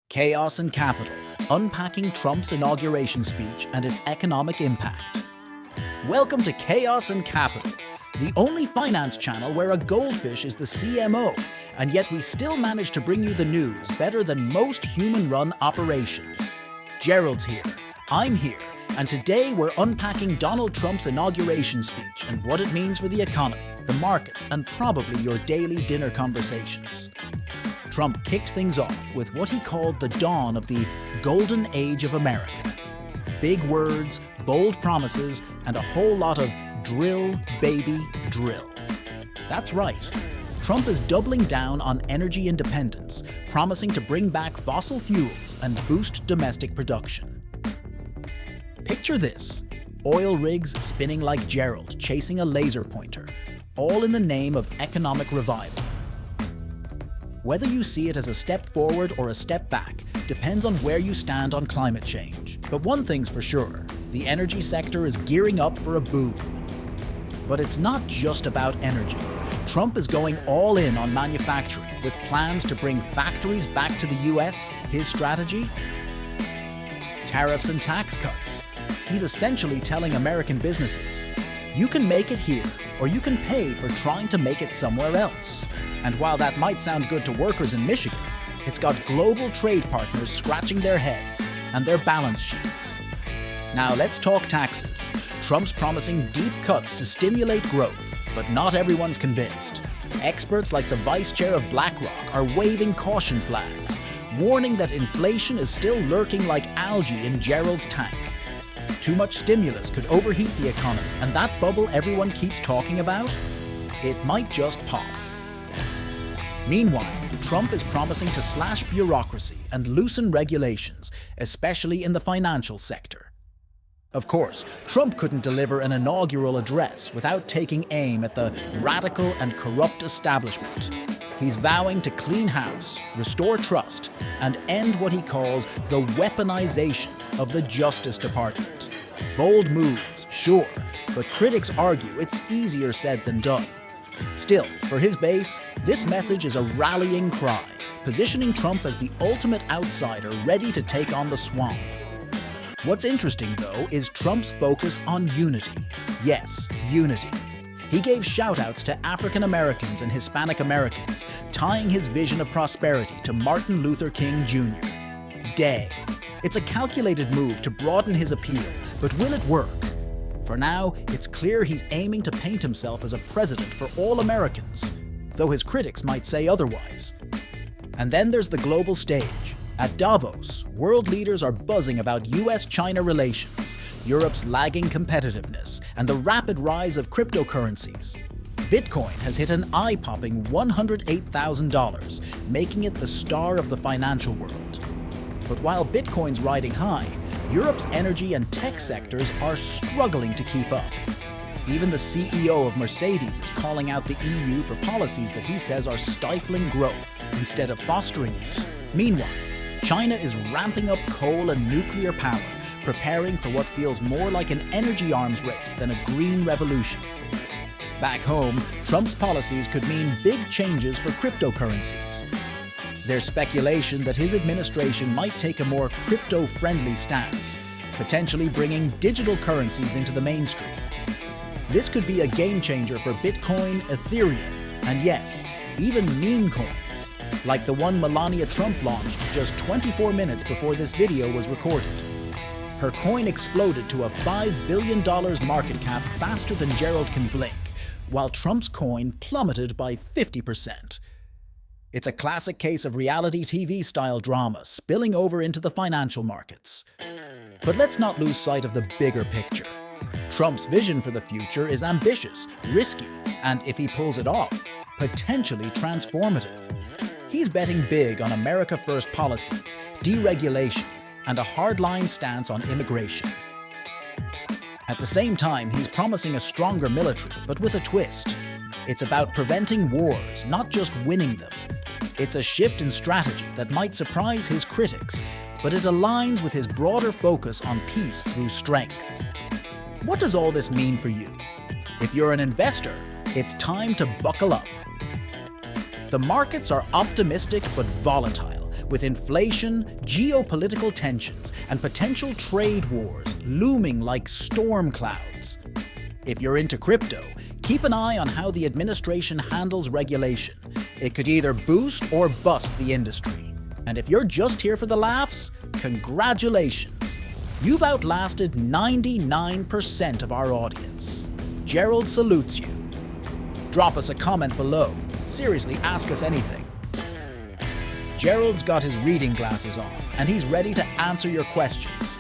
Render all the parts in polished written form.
Chaos and Capital, Unpacking Trump's inauguration speech and its economic impact. Welcome to Chaos and Capital, the only finance channel where a goldfish is the CMO, and yet we still manage to bring you the news better than most human-run operations. Gerald's here, I'm here, and today we're unpacking Donald Trump's inauguration speech and what it means for the economy, the markets, and probably your daily dinner conversations. Trump kicked things off with what he called the dawn of the golden age of America. Big words, bold promises, and a whole lot of drill, baby, drill. That's right. Trump is doubling down on energy independence, promising to bring back fossil fuels and boost domestic production. Picture this: oil rigs spinning like Gerald chasing a laser pointer, all in the name of economic revival. Whether you see it as a step forward or a step back depends on where you stand on climate change. But one thing's for sure, the energy sector is gearing up for a boom. But it's not just about energy. Trump is going all in on manufacturing with plans to bring factories back to the US. His strategy? Tariffs and tax cuts. He's essentially telling American businesses, you can make it here, or you can pay for trying to make it somewhere else. And while that might sound good to workers in Michigan, it's got global trade partners scratching their heads and their balance sheets. Now let's talk taxes. Trump's promising deep cuts to stimulate growth, but not everyone's convinced. Experts like the vice chair of BlackRock are waving caution flags, warning that inflation is still lurking like algae in Gerald's tank. Too much stimulus could overheat the economy, and that bubble everyone keeps talking about? It might just pop. Meanwhile, Trump is promising to slash bureaucracy and loosen regulations, especially in the financial sector. Of course, Trump couldn't deliver an inaugural address without taking aim at the radical and corrupt establishment. He's vowing to clean house, restore trust, and end what he calls the weaponization of the Justice Department. Bold moves, sure, but critics argue it's easier said than done. Still, for his base, this message is a rallying cry, positioning Trump as the ultimate outsider ready to take on the swamp. What's interesting, though, is Trump's focus on unity. Yes, unity. He gave shout-outs to African Americans and Hispanic Americans, tying his vision of prosperity to Martin Luther King Jr. Day. It's a calculated move to broaden his appeal, but will it work? For now, it's clear he's aiming to paint himself as a president for all Americans, though his critics might say otherwise. And then there's the global stage. At Davos, world leaders are buzzing about US-China relations, Europe's lagging competitiveness, and the rapid rise of cryptocurrencies. Bitcoin has hit an eye-popping $108,000, making it the star of the financial world. But while Bitcoin's riding high, Europe's energy and tech sectors are struggling to keep up. Even the CEO of Mercedes is calling out the EU for policies that he says are stifling growth instead of fostering it. Meanwhile, China is ramping up coal and nuclear power, preparing for what feels more like an energy arms race than a green revolution. Back home, Trump's policies could mean big changes for cryptocurrencies. There's speculation that his administration might take a more crypto-friendly stance, potentially bringing digital currencies into the mainstream. This could be a game-changer for Bitcoin, Ethereum, and yes, even meme coins, like the one Melania Trump launched just 24 minutes before this video was recorded. Her coin exploded to a $5 billion market cap faster than Gerald can blink, while Trump's coin plummeted by 50%. It's a classic case of reality TV-style drama spilling over into the financial markets. But let's not lose sight of the bigger picture. Trump's vision for the future is ambitious, risky, and if he pulls it off, potentially transformative. He's betting big on America First policies, deregulation, and a hardline stance on immigration. At the same time, he's promising a stronger military, but with a twist. It's about preventing wars, not just winning them. It's a shift in strategy that might surprise his critics, but it aligns with his broader focus on peace through strength. What does all this mean for you? If you're an investor, it's time to buckle up. The markets are optimistic but volatile, with inflation, geopolitical tensions, and potential trade wars looming like storm clouds. If you're into crypto, keep an eye on how the administration handles regulation. It could either boost or bust the industry. And if you're just here for the laughs, congratulations! You've outlasted 99% of our audience. Gerald salutes you. Drop us a comment below. Seriously, ask us anything. Gerald's got his reading glasses on, and he's ready to answer your questions.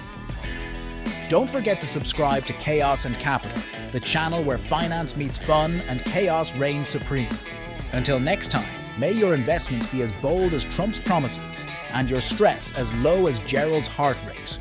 Don't forget to subscribe to Chaos and Capital, the channel where finance meets fun and chaos reigns supreme. Until next time, may your investments be as bold as Trump's promises and your stress as low as Gerald's heart rate.